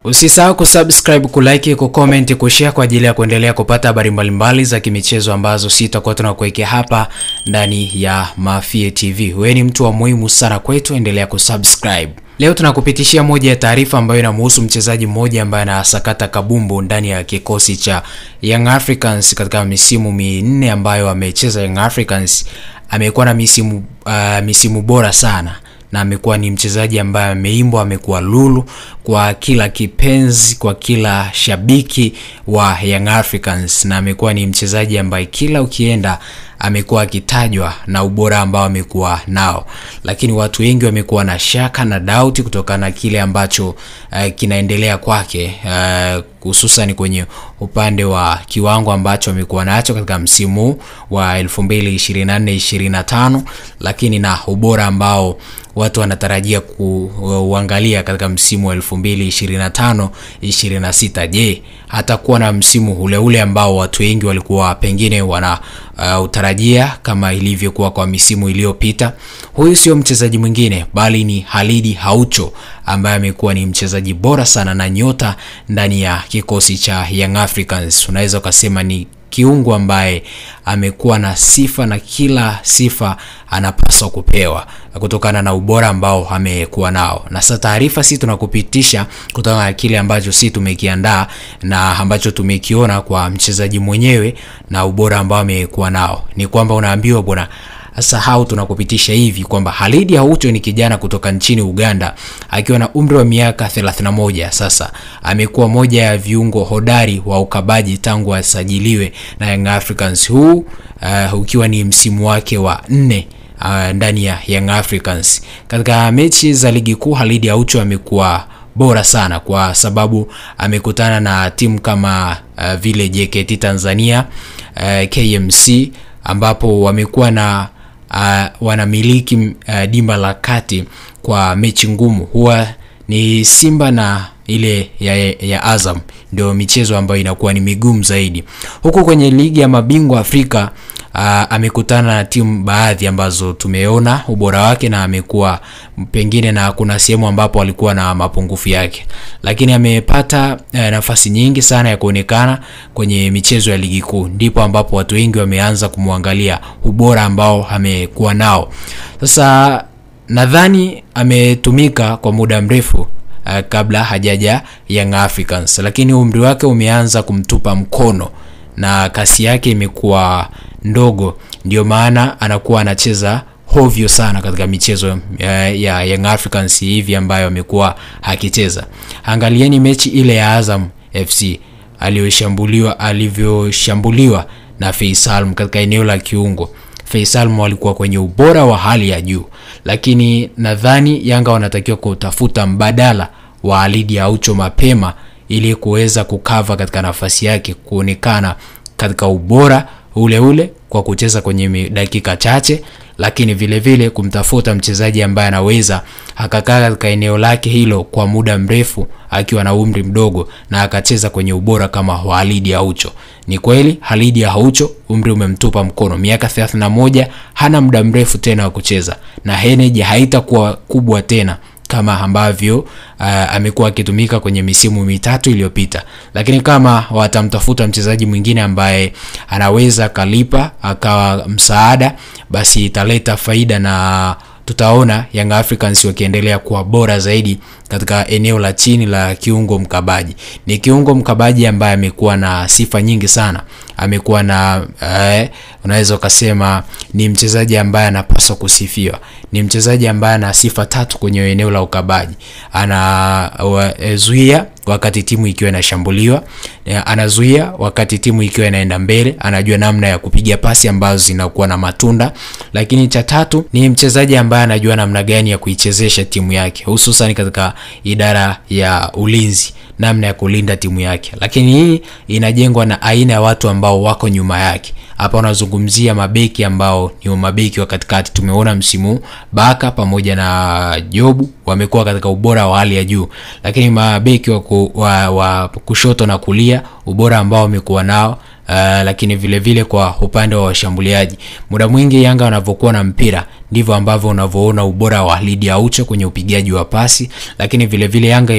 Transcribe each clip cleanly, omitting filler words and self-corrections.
Usisahau kusubscribe, kulike, kucomment, kushare kwa ajili ya kuendelea kupata habari mbalimbali za kimichezo ambazo sitakuwa tunakuwekea hapa ndani ya Mafie TV. Wewe ni mtu wa muhimu sana kwetu, endelea kusubscribe. Leo tunakupitishia moja ya taarifa ambayo inamhusu mchezaji mmoja ambaye anasakata kabumbu ndani ya kikosi cha Young Africans katika misimu minne ambayo amecheza Young Africans. Amekuwa na misimu bora sana. Na amekuwa ni mchezaji ambaye ameimbwa, amekuwa lulu kwa kila kipenzi, kwa kila shabiki wa Young Africans, na amekuwa ni mchezaji ambaye kila ukienda amekuwa akitajwa na ubora ambao amekuwa nao. Lakini watu wengi wamekuwa na shaka na doubt kutokana na kile ambacho kinaendelea kwake, hususan kwenye upande wa kiwango ambacho amekuwa nacho katika msimu wa 2024-25, lakini na ubora ambao watu wanatarajia kuangalia katika msimu wa 2025-26. Je, hatakuwa na msimu ule ambao watu wengi walikuwa pengine wana utarajia kama ilivyokuwa kwa misimu iliyopita? Huyu sio mchezaji mwingine bali ni Khalid Aucho ambaye amekuwa ni mchezaji bora sana na nyota ndani ya kikosi cha Young Africans. Unaweza kusema ni kiungo ambaye amekuwa na sifa na kila sifa anapaswa kupewa kutokana na ubora ambao amekuwa nao. Na sasa taarifa sisi tunakupitisha kutokana na kile ambacho sisi tumekiandaa na ambacho tumekiona kwa mchezaji mwenyewe na ubora ambao amekuwa nao. Ni kwamba unaambiwa bwana, sasa hao tunakupitisha hivi kwamba Khalid Aucho ni kijana kutoka nchini Uganda akiwa na umri wa miaka 31. Sasa amekuwa moja ya viungo hodari wa ukabaji tangu asajiliwe na Young Africans, huu ukiwa ni msimu wake wa 4 ndani ya Young Africans. Katika mechi za ligi kuu Khalid Aucho amekuwa bora sana kwa sababu amekutana na timu kama vile JKT Tanzania, KMC, ambapo wamekuwa na wanamiliki dimba la kati kwa mechi ngumu. Huwa ni Simba na ile ya Azam ndio michezo ambayo inakuwa ni migumu zaidi. Huko kwenye ligi ya mabingwa Afrika amekutana na timu baadhi ambazo tumeona ubora wake na amekuwa pengine na kuna sehemu ambapo alikuwa na mapungufu yake, lakini amepata nafasi nyingi sana ya kuonekana kwenye michezo ya ligi kuu. Ndipo ambapo watu wengi wameanza kumwangalia ubora ambao amekuwa nao. Sasa nadhani ametumika kwa muda mrefu kabla hajaja Young Africans, lakini umri wake umeanza kumtupa mkono na kasi yake imekuwa ndogo, ndio maana anakuwa anacheza hovyo sana katika michezo ya Young Africans hivi ambayo amekuwa akicheza. Angalieni mechi ile ya Azam FC alivyoshambuliwa na Faisal katika eneo la kiungo. Faisal walikuwa kwenye ubora wa hali ya juu, lakini nadhani Yanga wanatakiwa kutafuta mbadala wa Khalid Aucho mapema ili kuweza kukava katika nafasi yake, kuonekana katika ubora ule kwa kucheza kwenye dakika chache, lakini vile vile kumtafuta mchezaji ambaye anaweza akakaa katika eneo lake hilo kwa muda mrefu akiwa na umri mdogo na akacheza kwenye ubora kama Khalid Aucho. Ni kweli Khalid Aucho umri umemtupa mkono, miaka 31, hana muda mrefu tena wa kucheza na energy haitakuwa kubwa tena kama ambavyo amekuwa akitumika kwenye misimu mitatu iliyopita. Lakini kama watamtafuta mchezaji mwingine ambaye anaweza kalipa akawa msaada, basi italeta faida na tutaona Young Africans wakiendelea kuwa bora zaidi katika eneo la chini la kiungo mkabaji. Ni kiungo mkabaji ambaye amekuwa na sifa nyingi sana. Amekuwa na unaweza kusema ni mchezaji ambaye anapaswa kusifiwa. Ni mchezaji ambaye ana sifa 3 kwenye eneo la ukabaji. Anazuia wakati timu ikiwa inashambuliwa, anazuia wakati timu ikiwa inaenda mbele, anajua namna ya kupiga pasi ambazo zinakuwa na matunda. Lakini cha 3 ni mchezaji ambaye anajua namna gani ya kuichezesha timu yake, hususan katika idara ya ulinzi, namna ya kulinda timu yake. Lakini hii inajengwa na aina ya watu ambao wako nyuma yake. Hapa unazungumzia mabeki ambao ni mabeki wa katikati. Tumeona msimu Baka pamoja na Jobu wamekuwa katika ubora wa hali ya juu, lakini mabeki wa kushoto na kulia ubora ambao wamekuwa nao lakini vile vile kwa upande wa washambuliaji, muda mwingi Yanga wanapokuwa na mpira ndivyo ambavyo unavyoona ubora wa Khalid Aucho kwenye upigaji wa pasi. Lakini vile vile Yanga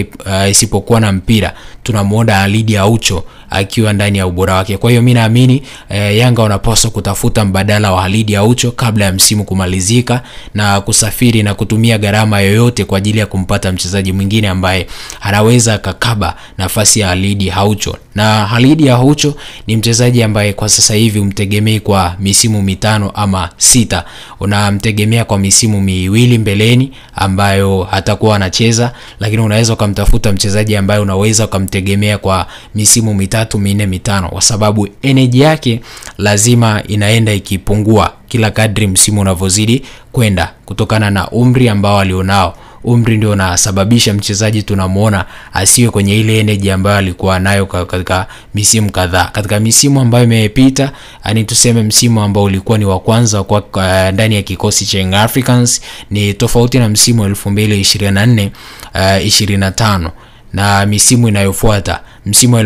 isipokuwa na mpira tunamuona Khalid Aucho akiwa ndani ya ubora wake. Kwa hiyo mimi naamini Yanga wanapaswa kutafuta mbadala wa Khalid Aucho kabla ya msimu kumalizika, na kusafiri na kutumia gharama yoyote kwa ajili ya kumpata mchezaji mwingine ambaye anaweza kakaba nafasi ya Khalid Aucho. Na Khalid Aucho ni mchezaji ambaye kwa sasa hivi umtegemei kwa misimu 5 ama 6. Unamtegemea kwa misimu 2 mbeleni ambayo atakuwa anacheza, lakini unaweza kumtafuta mchezaji ambaye unaweza kumtegemea kwa misimu 3, 4, 5, kwa sababu energy yake lazima inaenda ikipungua kila kadri msimu unavyozidi kwenda, kutokana na umri ambao alionao. Umri ndio unasababisha mchezaji tunamuona asiwe kwenye ile energy ambayo alikuwa nayo katika misimu kadhaa. Katika misimu ambayo imepita, yani tuseme msimu ambao ulikuwa ni wa kwanza kwa ndani ya kikosi cha Young Africans, ni tofauti na msimu 2024 25 na misimu inayofuata, msimu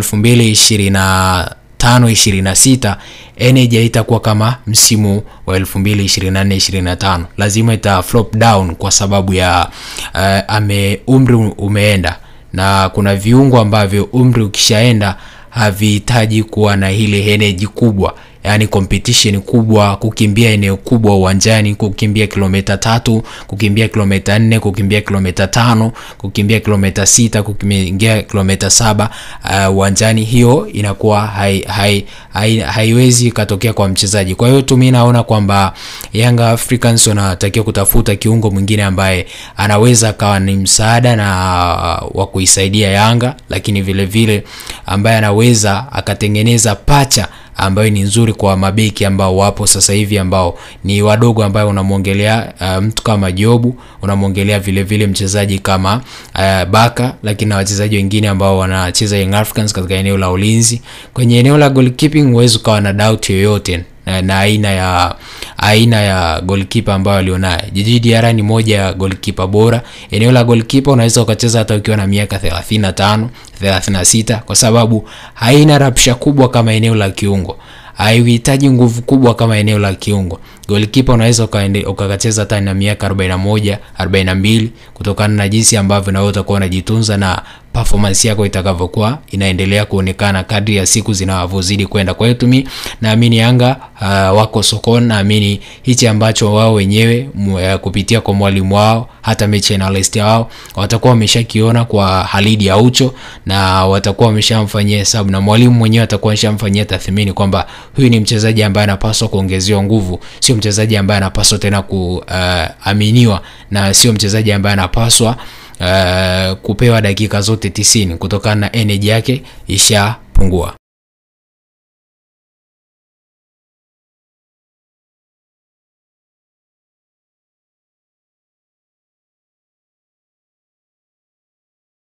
2025-26, energy itakuwa kama msimu wa 2024-25. Lazima ita flop down kwa sababu ya umri umeenda, na kuna viungo ambavyo umri ukishaenda havihitaji kuwa na ile energy kubwa, yani competition kubwa, kukimbia eneo kubwa uwanjani, kukimbia kilomita 3, kukimbia kilomita 4, kukimbia kilomita 5, kukimbia kilomita 6, kukimbia kilomita 7 uwanjani. Hiyo inakuwa haiwezi katokea kwa mchezaji. Kwa hiyo mimi naona kwamba Young Africans wanatakiwa kutafuta kiungo mwingine ambaye anaweza kawa ni msaada na wa kuisaidia Yanga, lakini vile vile ambaye anaweza akatengeneza pacha ambayo ni nzuri kwa mabeki ambao wapo sasa hivi ambao ni wadogo, ambao unamuongelea mtu kama Jobu, unamuongelea vile vile mchezaji kama Baka, lakini na wachezaji wengine ambao wanacheza Young Africans katika eneo la ulinzi. Kwenye eneo la goalkeeping huwezi kuwa na doubt yoyote na aina ya goalkeeper ambao alionaye. Djigui Diarra ni moja ya goalkeeper bora. Eneo la goalkeeper unaweza ukacheza hata ukiwa na miaka 35, 36, kwa sababu haina rapsha kubwa kama eneo la kiungo. Haihitaji nguvu kubwa kama eneo la kiungo. Goalkeeper unaweza ukakacheza hata na miaka 41, 42, kutokana na jinsi ambavyo na utakuwa unajitunza na performance yako itakavyokuwa inaendelea kuonekana kadri ya siku zinavyozidi kwenda. Kwa hiyo mimi naamini Yanga wako sokoni, naamini hichi ambacho wao wenyewe kupitia kwa mwalimu wao, hata mechi analyst wao watakuwa wameshakiona kwa Khalid Aucho, na watakuwa wameshamfanyia hesabu, na mwalimu mwenyewe atakuwa ameshamfanyia tathmini kwamba huyu ni mchezaji ambaye anapaswa kuongezewa nguvu, sio mchezaji ambaye anapaswa tena kuaminiwa, na sio mchezaji ambaye anapaswa kupewa dakika zote 90 kutokana na energy yake ishapungua.